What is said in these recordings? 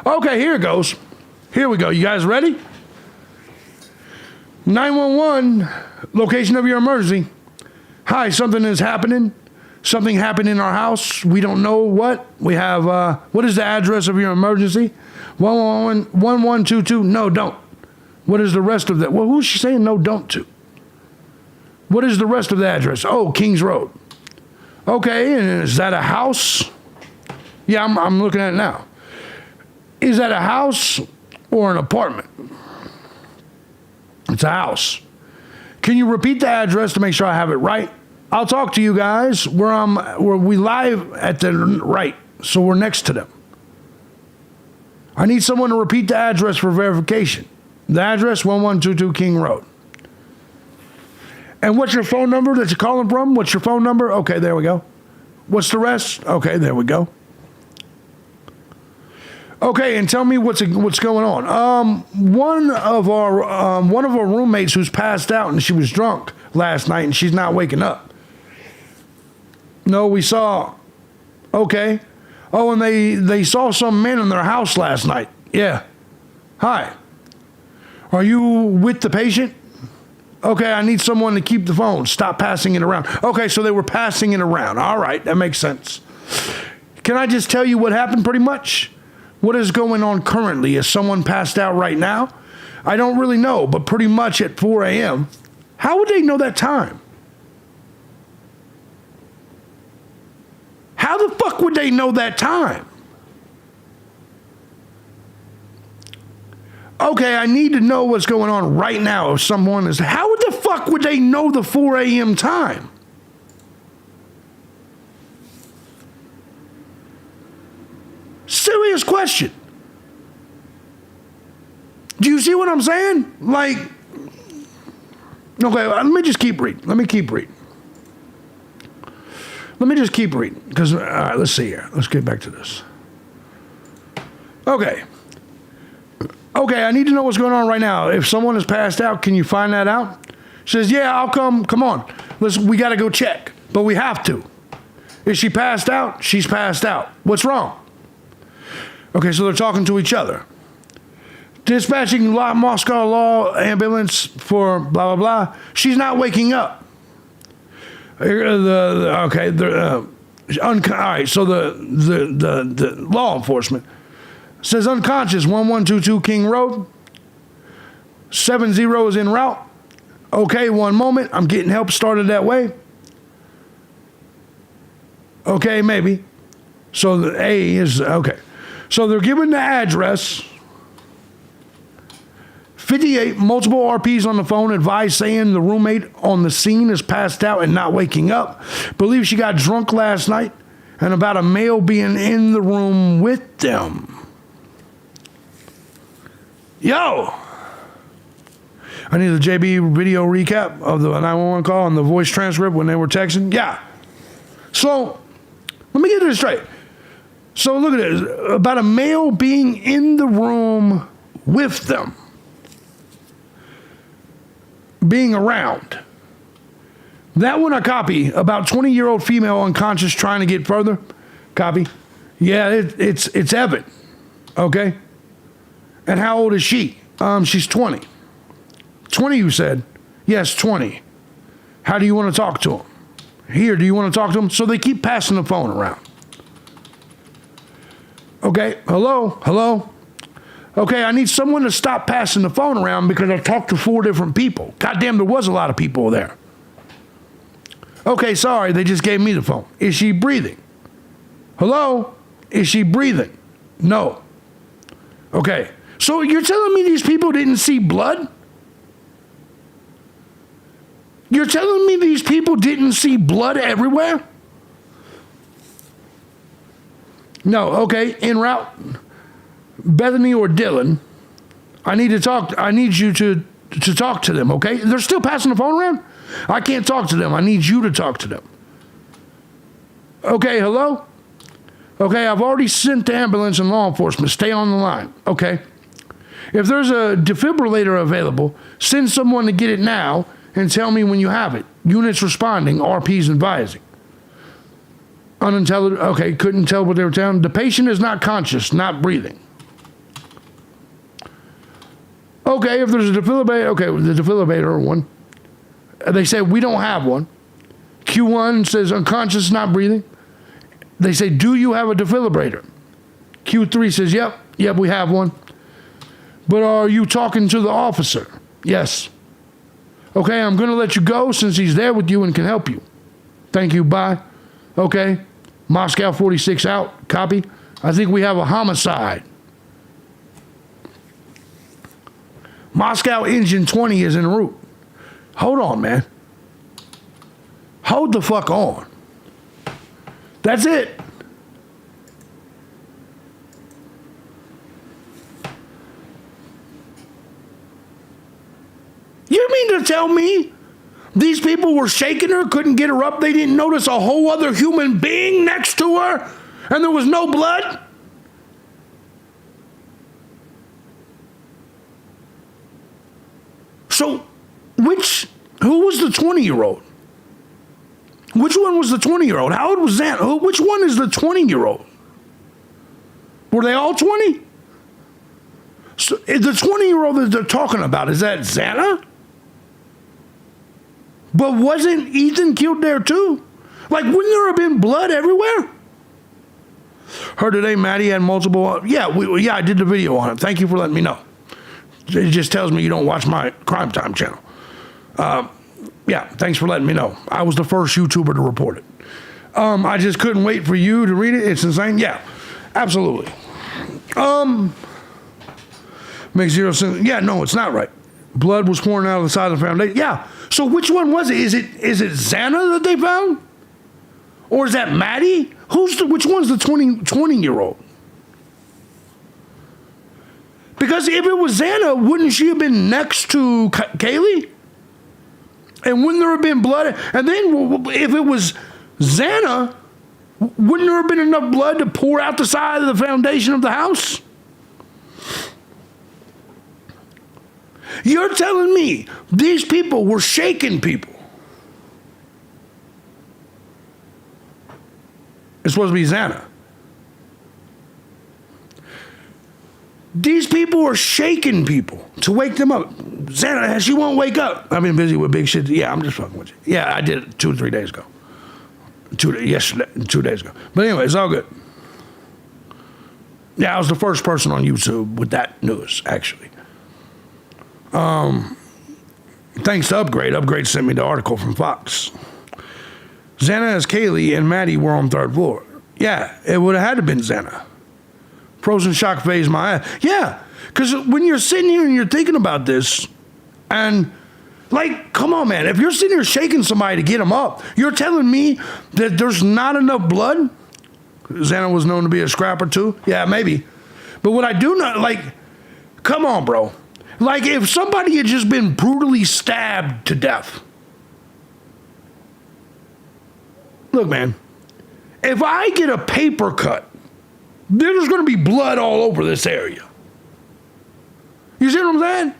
Okay, here it goes. Here we go. You guys ready? 911, location of your emergency. Hi, something is happening. Something happened in our house. We don't know what. We have, what is the address of your emergency? 1122. No, don't. What is the rest of that? Well, who's she saying no, don't to? What is the rest of the address? Oh, Kings Road. Okay, and is that a house? Yeah, I'm looking at it now. Is that a house or an apartment? It's a house. Can you repeat the address to make sure I have it right? I'll talk to you guys where we live at the right, so we're next to them. I need someone to repeat the address for verification. The address, 1122 King Road. And what's your phone number that you're calling from? What's your phone number? Okay, there we go. What's the rest? Okay, there we go. Okay, and tell me what's going on. One of our roommates who's passed out and she was drunk last night and she's not waking up. No, we saw. Okay. Oh, and they saw some men in their house last night. Yeah. Hi. Are you with the patient? Okay, I need someone to keep the phone. Stop passing it around. Okay, so they were passing it around. All right, that makes sense. Can I just tell you what happened pretty much? What is going on currently? Is someone passed out right now? I don't really know, but pretty much at 4 a.m. How would they know that time? How the fuck would they know that time? Okay, I need to know what's going on right now. If someone is, how the fuck would they know the 4 a.m. time? Serious question. Do you see what I'm saying? Like, okay, let me just keep reading. Let me just keep reading. Because, all right, let's see here. Let's get back to this. Okay, I need to know what's going on right now. If someone has passed out, can you find that out? She says, yeah, I'll come. Come on. We got to go check. But we have to. Is she passed out? She's passed out. What's wrong? Okay, so they're talking to each other. Dispatching Moscow Law ambulance for blah, blah, blah. She's not waking up. All right, so the law enforcement says unconscious, 1122 King Road. 70 is en route. Okay, one moment. I'm getting help started that way. Okay, maybe. So the A is, okay. So they're given the address. 58, multiple RPs on the phone, advised saying the roommate on the scene is passed out and not waking up. Believe she got drunk last night, and about a male being in the room with them. Yo! I need a JB video recap of the 911 call and the voice transcript when they were texting. Yeah. So, let me get this straight. So look at this. About a male being in the room with them. Being around. That one I copy. About 20-year-old female unconscious trying to get further. Copy. Yeah, it's Evan. Okay. And how old is she? She's 20. 20, you said? Yes, 20. How do you want to talk to him? Here, do you want to talk to him? So they keep passing the phone around. Okay, hello? Okay, I need someone to stop passing the phone around because I've talked to 4 different people. Goddamn, there was a lot of people there. Okay, sorry, they just gave me the phone. Is she breathing? Hello? Is she breathing? No. Okay, so you're telling me these people didn't see blood? You're telling me these people didn't see blood everywhere? No, okay, en route. Bethany or Dylan, I need you to talk to them, okay? They're still passing the phone around? I can't talk to them. I need you to talk to them. Okay, hello? Okay, I've already sent the ambulance and law enforcement. Stay on the line. Okay. If there's a defibrillator available, send someone to get it now and tell me when you have it. Units responding, RPs advising. Unintelligent, okay, couldn't tell what they were telling. The patient is not conscious, not breathing. Okay, if there's a defibrillator, okay, the defibrillator one. They say we don't have one. Q1 says unconscious, not breathing. They say, do you have a defibrillator? Q3 says, yep, we have one. But are you talking to the officer? Yes. Okay, I'm going to let you go since he's there with you and can help you. Thank you, bye. Okay, Moscow 46 out, copy. I think we have a homicide. Moscow engine 20 is en route. Hold on, man. Hold the fuck on. That's it. You mean to tell me these people were shaking her, couldn't get her up, they didn't notice a whole other human being next to her, and there was no blood? So, who was the 20-year-old? Which one was the 20-year-old? How old was that? Which one is the 20-year-old? Were they all 20? So, the 20-year-old that they're talking about, is that Xana? But wasn't Ethan killed there too? Like, wouldn't there have been blood everywhere? Heard today Maddie had multiple... Yeah, I did the video on it. Thank you for letting me know. It just tells me you don't watch my Crime Time channel. Yeah, thanks for letting me know. I was the first YouTuber to report it. I just couldn't wait for you to read it. It's insane. Yeah, absolutely. Makes zero sense. Yeah, no, it's not right. Blood was pouring out of the side of the foundation. Yeah. So which one was it? Is it Xana that they found? Or is that Maddie? Which one's the 20-year-old? Because if it was Xana, wouldn't she have been next to Kaylee? And wouldn't there have been blood? And then if it was Xana, wouldn't there have been enough blood to pour out the side of the foundation of the house? You're telling me these people were shaking people. It's supposed to be Xana. These people are shaking people to wake them up. Xana, she won't wake up. I've been busy with big shit. Yeah, I'm just fucking with you. Yeah, I did it 2 or 3 days ago. 2 days ago. But anyway, it's all good. Yeah, I was the first person on YouTube with that news, actually. Thanks to Upgrade. Upgrade sent me the article from Fox. Xana as Kaylee and Maddie were on 3rd floor. Yeah, it would have had to been Xana. Frozen shock phase my ass. Yeah, because when you're sitting here and you're thinking about this, and like, come on, man, if you're sitting here shaking somebody to get them up, you're telling me that there's not enough blood? Xana was known to be a scrapper too? Yeah, maybe. But what I do not, like, come on, bro. Like, if somebody had just been brutally stabbed to death. Look, man, if I get a paper cut, there's going to be blood all over this area. You see what I'm saying?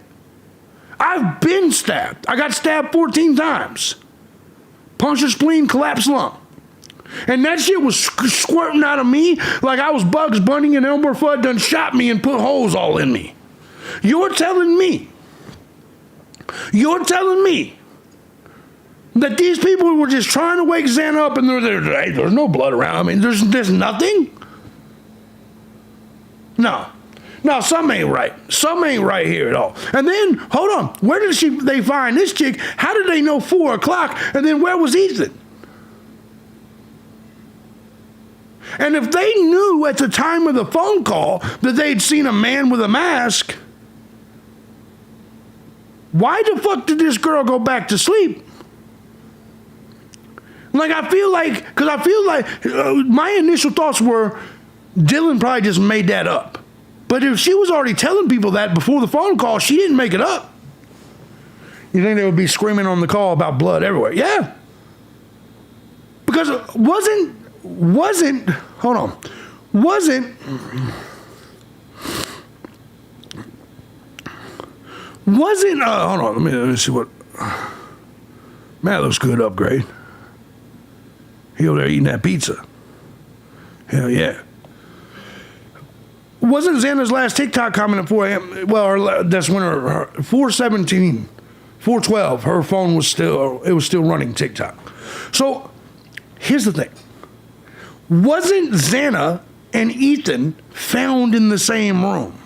I've been stabbed. I got stabbed 14 times. Puncture spleen, collapsed lung. And that shit was squirting out of me like I was Bugs Bunny and Elmer Fudd done shot me and put holes all in me. You're telling me that these people were just trying to wake Xana up and there's no blood around. I mean, there's nothing? No, something ain't right. Something ain't right here at all. And then, hold on, where did they find this chick? How did they know 4 o'clock? And then where was Ethan? And if they knew at the time of the phone call that they'd seen a man with a mask, why the fuck did this girl go back to sleep? Like, I feel like my initial thoughts were Dylan probably just made that up. But if she was already telling people that before the phone call, she didn't make it up. You think they would be screaming on the call about blood everywhere? Yeah. Because wasn't, hold on, hold on, let me see what, man, that looks good, Upgrade. He over there eating that pizza. Hell yeah. Wasn't Xana's last TikTok comment at 4 a.m.? Well, that's when her 4:17, 4:12, her phone was still running TikTok. So here's the thing. Wasn't Xana and Ethan found in the same room?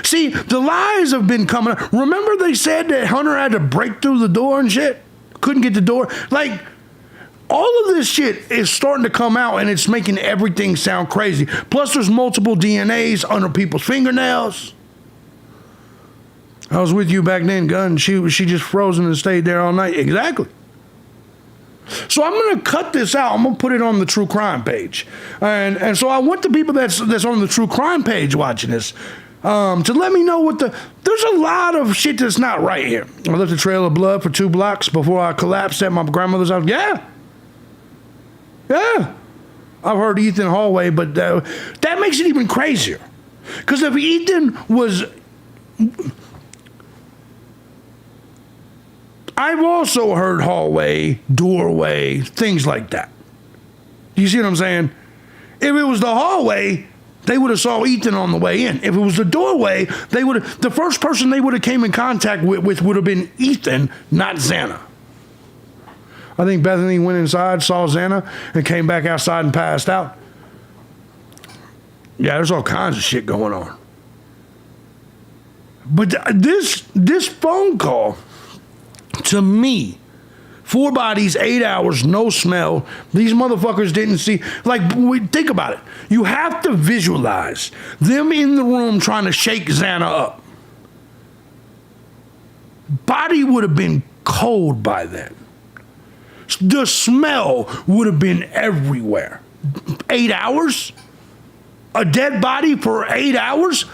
See, the lies have been coming up. Remember they said that Hunter had to break through the door and shit? Couldn't get the door? Like, all of this shit is starting to come out, and it's making everything sound crazy. Plus, there's multiple DNAs under people's fingernails. I was with you back then, Gun. She just frozen and stayed there all night. Exactly. So I'm going to cut this out. I'm going to put it on the true crime page. And so I want the people that's on the true crime page watching this to let me know there's a lot of shit that's not right here. I left a trail of blood for 2 blocks before I collapsed at my grandmother's house. Yeah. I've heard Ethan hallway, but that makes it even crazier. Because if Ethan was... I've also heard hallway, doorway, things like that. You see what I'm saying? If it was the hallway, they would have saw Ethan on the way in. If it was the doorway, the first person they would have came in contact with would have been Ethan, not Xana. I think Bethany went inside, saw Xana, and came back outside and passed out. Yeah, there's all kinds of shit going on. But this phone call, to me, 4 bodies, 8 hours, no smell. These motherfuckers didn't see. Like, think about it. You have to visualize them in the room trying to shake Xana up. Body would have been cold by then. The smell would have been everywhere. 8 hours? A dead body for 8 hours?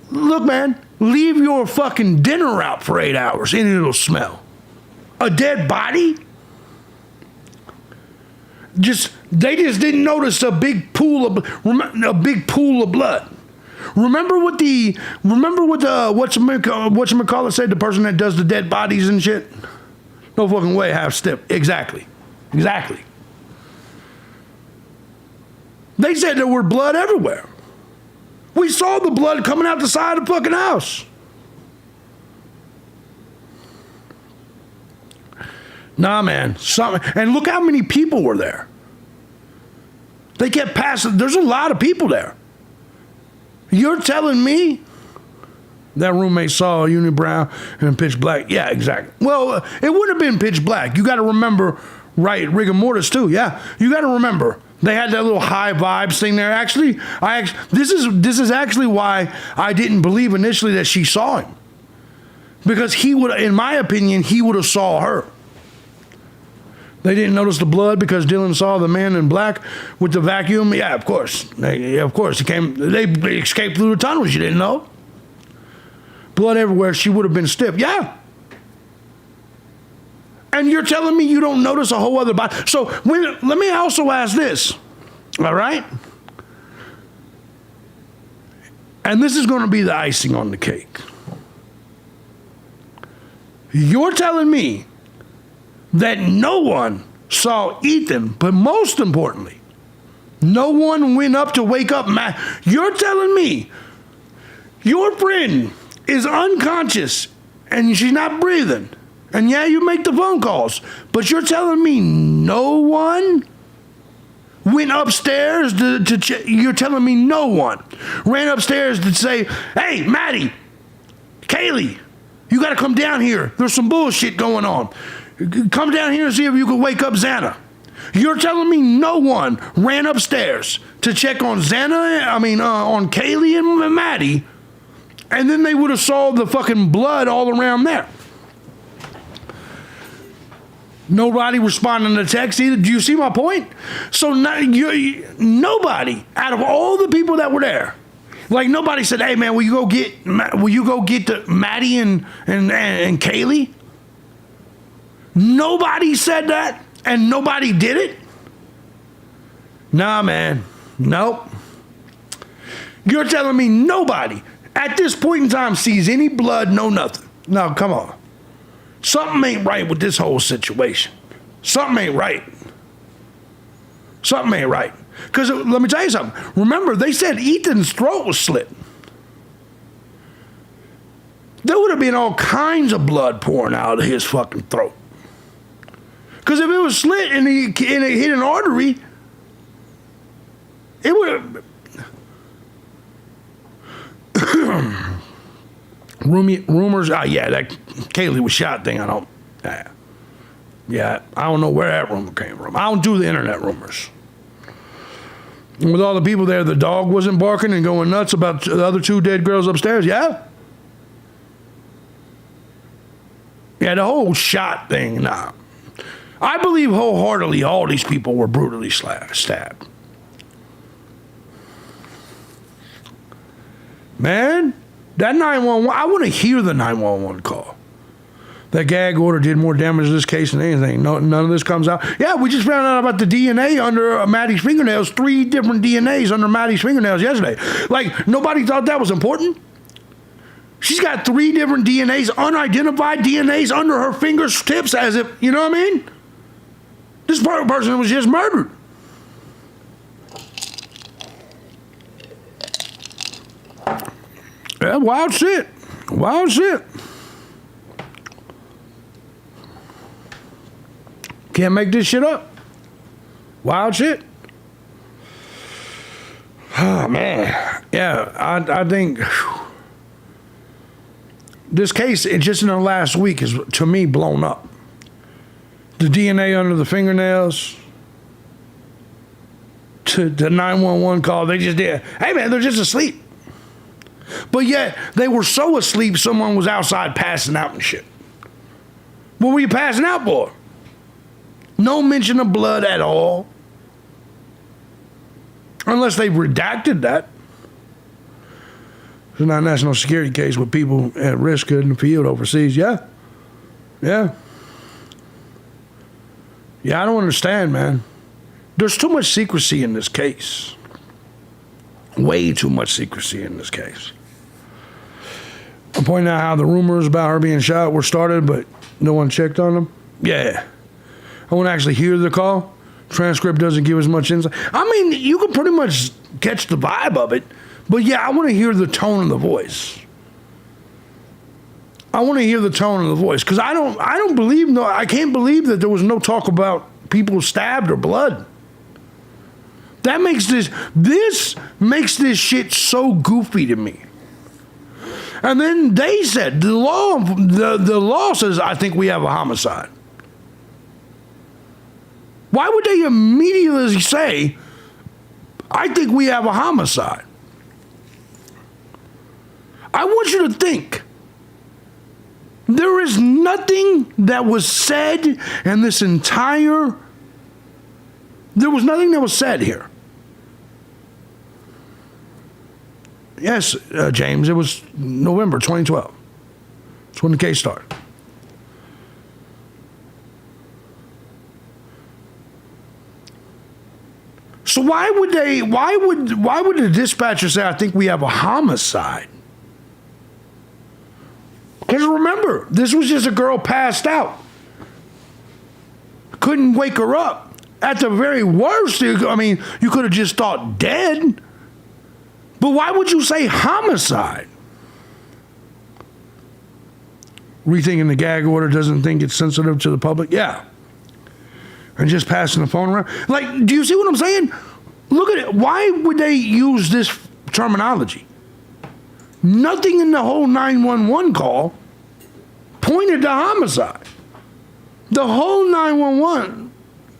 Look, man, leave your fucking dinner out for 8 hours and it'll smell. A dead body? They just didn't notice a big pool of blood. Remember what whatchamacallit said, the person that does the dead bodies and shit? No fucking way, half step. Exactly. They said there were blood everywhere. We saw the blood coming out the side of the fucking house. Nah, man. And look how many people were there. They kept passing. There's a lot of people there. You're telling me that roommate saw a unibrow and pitch black? Yeah, exactly. Well, it would have been pitch black. You got to remember, right, rigor mortis too. Yeah, you got to remember. They had that little high vibes thing there. Actually, this is actually why I didn't believe initially that she saw him. Because he would, in my opinion, he would have saw her. They didn't notice the blood because Dylan saw the man in black with the vacuum. Yeah, of course. They escaped through the tunnels. You didn't know? Blood everywhere. She would have been stiff. Yeah. And you're telling me you don't notice a whole other body? So let me also ask this. All right? And this is going to be the icing on the cake. You're telling me that no one saw Ethan, but most importantly, no one went up to wake up Matt. You're telling me your friend is unconscious and she's not breathing. And yeah, you make the phone calls, but you're telling me no one went upstairs you're telling me no one ran upstairs to say, hey, Maddie, Kaylee, you got to come down here. There's some bullshit going on. Come down here and see if you can wake up Xana. You're telling me no one ran upstairs to check on on Kaylee and Maddie, and then they would have saw the fucking blood all around there. Nobody responding to text either. Do you see my point? So nobody out of all the people that were there, like nobody said, "Hey man, will you go get the Maddie and Kaylee?" Nobody said that, and nobody did it. Nah, man, nope. You're telling me nobody at this point in time sees any blood, no nothing. No, come on. Something ain't right with this whole situation. Something ain't right. Because let me tell you something. Remember, they said Ethan's throat was slit. There would have been all kinds of blood pouring out of his fucking throat. Because if it was slit and it hit an artery, it would have... Rumors, yeah, that Kaylee was shot thing, I don't... Yeah, I don't know where that rumor came from. I don't do the internet rumors. And with all the people there, the dog wasn't barking and going nuts about the other 2 dead girls upstairs, yeah? Yeah, the whole shot thing, nah. I believe wholeheartedly all these people were brutally stabbed. Man, that 911, I want to hear the 911 call. That gag order did more damage to this case than anything. None of this comes out. Yeah, we just found out about the DNA under Maddie's fingernails. 3 different DNAs under Maddie's fingernails yesterday. Like, nobody thought that was important? She's got 3 different DNAs, unidentified DNAs under her fingertips as if, you know what I mean? This person was just murdered. Yeah, wild shit. Wild shit. Can't make this shit up. Wild shit. Oh, man. Yeah, I think this case, just in the last week, is, to me, blown up. The DNA under the fingernails, to the 911 call, they just did. Hey, man, they're just asleep. But yet, they were so asleep, someone was outside passing out and shit. What were you passing out for? No mention of blood at all. Unless they've redacted that. It's not a national security case with people at risk in the field overseas. Yeah. Yeah. Yeah, I don't understand, man. There's too much secrecy in this case. Way too much secrecy in this case. I'm pointing out how the rumors about her being shot were started, but no one checked on them. Yeah. I want to actually hear the call. Transcript doesn't give as much insight. I mean, you can pretty much catch the vibe of it, but yeah, I want to hear the tone of the voice. I want to hear the tone of the voice because I can't believe that there was no talk about people stabbed or blood. That makes this makes this shit so goofy to me. And then they said the law says I think we have a homicide. Why would they immediately say, I think we have a homicide? I want you to think. There is nothing that was said in this entire... There was nothing that was said here. Yes, James, it was November 2012. That's when the case started. So why would the dispatcher say, I think we have a homicide? Because remember, this was just a girl passed out. Couldn't wake her up. At the very worst, I mean, you could have just thought dead. But why would you say homicide? Rethinking the gag order doesn't think it's sensitive to the public? Yeah. And just passing the phone around. Like, do you see what I'm saying? Look at it. Why would they use this terminology? Nothing in the whole 911 call pointed to homicide. The whole 911,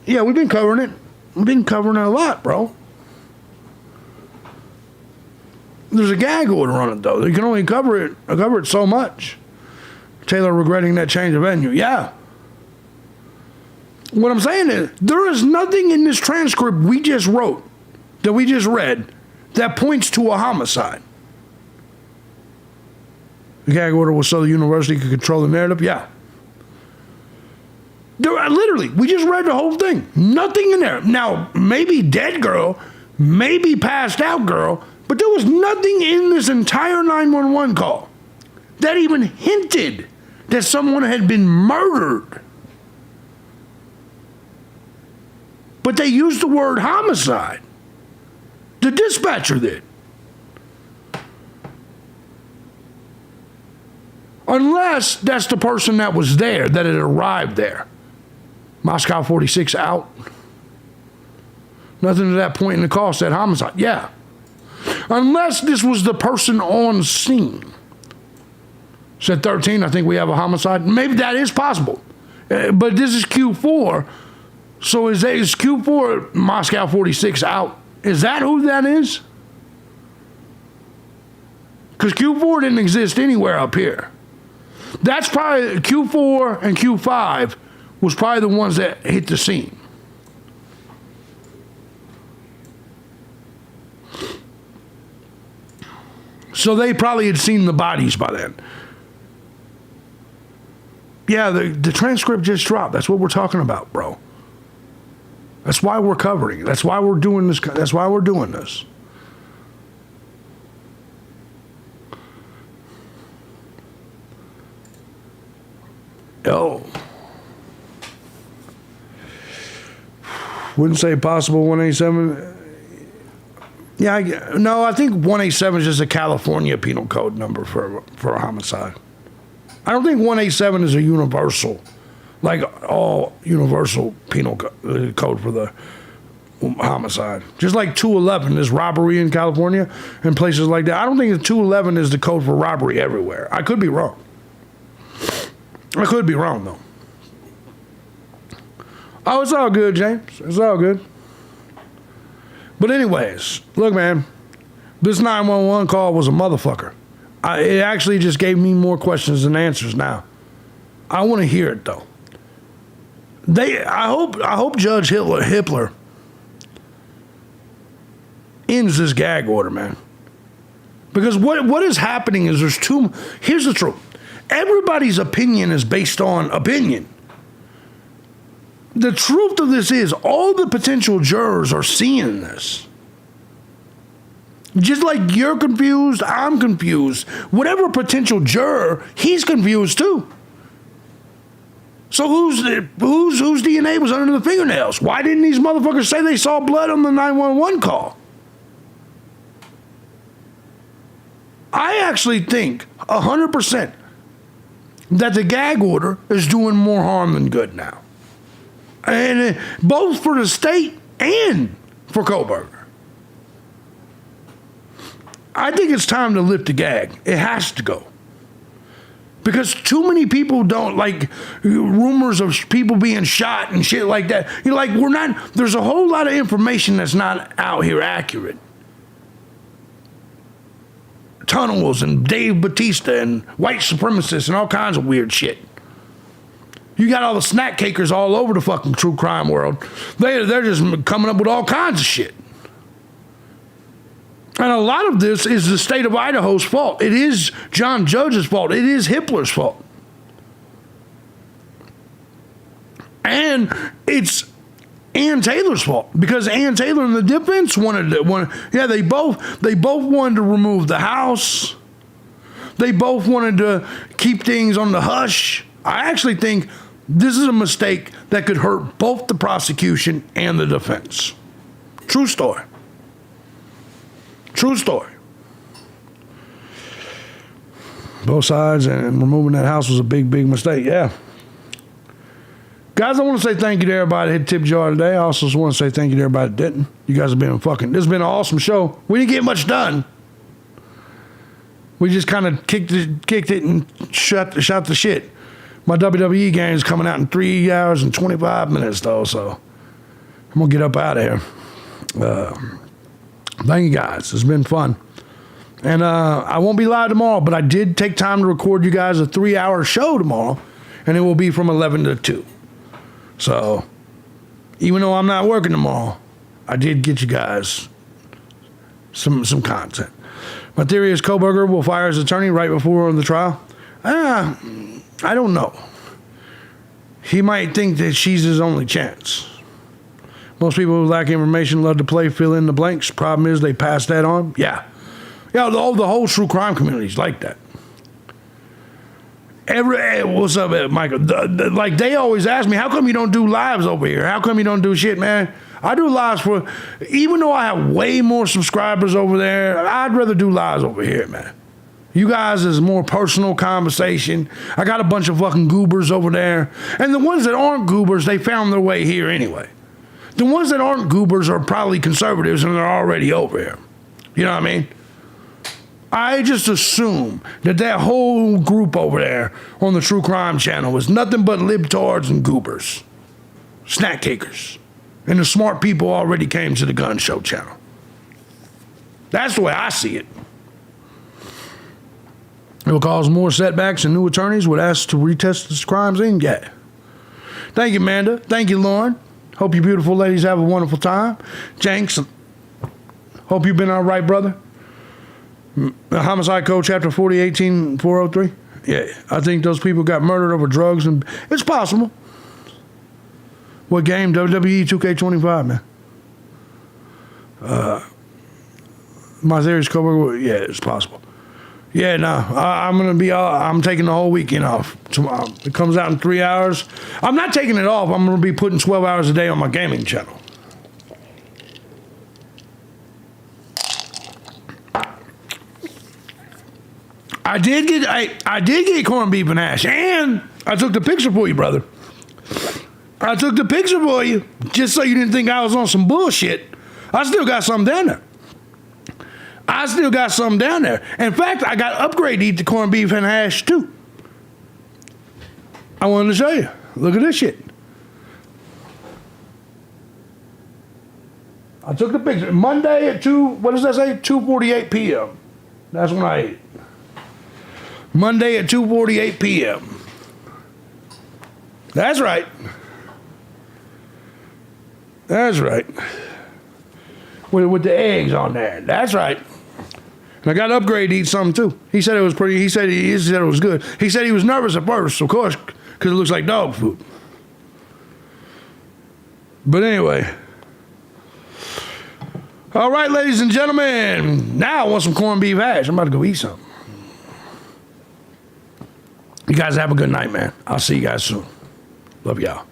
yeah, we've been covering it. We've been covering it a lot, bro. There's a gag order on it, though. You can only cover it so much. Taylor regretting that change of venue. Yeah. What I'm saying is, there is nothing in this transcript we just wrote, that we just read, that points to a homicide. The gag order was so the university could control the narrative? Yeah. Literally, we just read the whole thing. Nothing in there. Now, maybe dead girl, maybe passed out girl, but there was nothing in this entire 911 call that even hinted that someone had been murdered. But they used the word homicide. The dispatcher did. Unless that's the person that was there, that had arrived there. Moscow 46 out. Nothing to that point in the call said homicide. Yeah. Unless this was the person on scene. Said 13, I think we have a homicide. Maybe that is possible. But this is Q4. So is Q4 Moscow 46 out? Is that who that is? Because Q4 didn't exist anywhere up here. That's probably Q4 and Q5 was probably the ones that hit the scene. So they probably had seen the bodies by then. Yeah, the transcript just dropped. That's what we're talking about, bro. That's why we're covering it. That's why we're doing this. That's why we're doing this. Oh. Wouldn't say possible 187. Yeah, I think 187 is just a California penal code number for a homicide. I don't think 187 is a universal, like all universal penal code for the homicide. Just like 211 is robbery in California and places like that. I don't think the 211 is the code for robbery everywhere. I could be wrong. I could be wrong, though. Oh, it's all good, James. It's all good. But anyways, look, man, this 911 call was a motherfucker. It actually just gave me more questions than answers now. I want to hear it, though. I hope Judge Hippler ends this gag order, man. Because what is happening is here's the truth. Everybody's opinion is based on opinion. The truth of this is all the potential jurors are seeing this. Just like you're confused, I'm confused. Whatever potential juror, he's confused too. So whose DNA was under the fingernails? Why didn't these motherfuckers say they saw blood on the 911 call? I actually think 100% that the gag order is doing more harm than good now. And both for the state and for Koberger. I think it's time to lift the gag. It has to go. Because too many people don't like rumors of people being shot and shit like that. You're like, there's a whole lot of information that's not out here accurate. Tunnels and Dave Bautista and white supremacists and all kinds of weird shit. You got all the snack cakers all over the fucking true crime world. They're just coming up with all kinds of shit. And a lot of this is the state of Idaho's fault. It is John Judge's fault. It is Hippler's fault. And it's Ann Taylor's fault because Ann Taylor and the defense they both wanted to remove the house. They both wanted to keep things on the hush. I actually think this is a mistake that could hurt both the prosecution and the defense. True story. True story. Both sides, and removing that house was a big, big mistake. Yeah. Guys, I want to say thank you to everybody that hit tip jar today. I also want to say thank you to everybody that didn't. You guys have been this has been an awesome show. We didn't get much done. We just kind of kicked it and shot the shit. My WWE game is coming out in 3 hours and 25 minutes, though, so I'm going to get up out of here. Thank you, guys. It's been fun. And I won't be live tomorrow, but I did take time to record you guys a 3-hour show tomorrow, and it will be from 11 to 2. So even though I'm not working tomorrow, I did get you guys some content. My theory is Koberger will fire his attorney right before the trial. I don't know. He might think that she's his only chance. Most people who lack information love to play fill in the blanks. Problem is they pass that on. Yeah, the whole true crime community is like that. What's up, Michael? Like they always ask me, how come you don't do lives over here? How come you don't do shit, man? I do lives for, even though I have way more subscribers over there, I'd rather do lives over here, man. You guys is more personal conversation. I got a bunch of fucking goobers over there. And the ones that aren't goobers, they found their way here anyway. The ones that aren't goobers are probably conservatives and they're already over here. You know what I mean? I just assume that whole group over there on the True Crime Channel was nothing but libtards and goobers. Snack takers. And the smart people already came to the gun show channel. That's the way I see it. It will cause more setbacks and new attorneys would ask to retest this crimes in. Yeah. Thank you, Amanda. Thank you, Lauren. Hope you beautiful ladies have a wonderful time. Jenks, hope you've been all right, brother. The Homicide Code, Chapter 4018-403. Yeah, I think those people got murdered over drugs, and it's possible. What game? WWE 2K25, man. My theory's cover. Yeah, it's possible. Yeah, no, I'm taking the whole weekend off tomorrow. It comes out in 3 hours. I'm not taking it off. I'm going to be putting 12 hours a day on my gaming channel. I did get corned beef and hash, and I took the picture for you, brother. I took the picture for you, just so you didn't think I was on some bullshit. I still got something down there. In fact, I got upgrade to eat the corned beef and hash, too. I wanted to show you. Look at this shit. I took the picture. Monday at 2:48 p.m. That's when I ate. Monday at 2:48 p.m. That's right. That's right. With the eggs on there. That's right. And I got upgrade to eat something too. He said it was pretty. He said it was good. He said he was nervous at first, of course, because it looks like dog food. But anyway. All right, ladies and gentlemen. Now I want some corned beef hash. I'm about to go eat something. You guys have a good night, man. I'll see you guys soon. Love y'all.